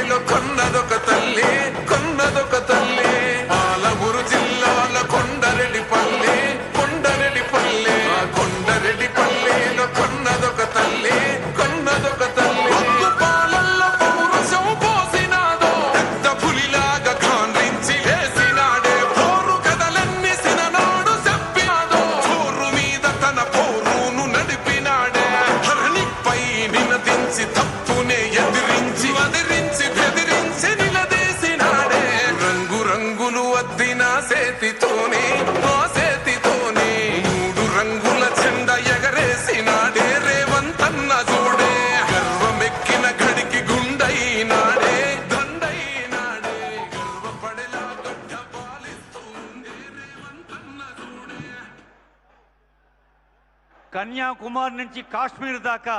పల్లెలో కొన్నదొక తల్లి, కొన్నదొక తల్లి. పాలమూరు జిల్లాల కొండరెడ్డి పల్లె, కొండరెడ్డి పల్లె. కొండరెడ్డి పల్లెలో కొన్నదొక తల్లి, కొన్నదొక తల్లి. పాలల్లో పౌరుషం పోసినాదో, పెద్ద పులిలాగా ఖాండ్రించి వేసినాడే. పోరు కథలన్నీ సిననాడు చెప్పినాదో, పోరు మీద తన పోరును నడిపినాడే. ధరణిపై నినదించి తప్పునే ఎదిరించి, అదిరించి బెదిరించి నిలదీసినాడే. రంగు రంగులు అద్దిన సేతితోనే, ఆ సేతితోనే మూడు రంగుల జెండా ఎగరేసినాడే. రేవంతన్న చూడే గర్వమెక్కిన గడికి గుండైనాడే, దండైనాడే. గర్వపడేలా గడ్డ పాలిస్తూ ఉండే రేవంతన్న చూడే. కన్యాకుమారి నుంచి కాశ్మీర్ దాకా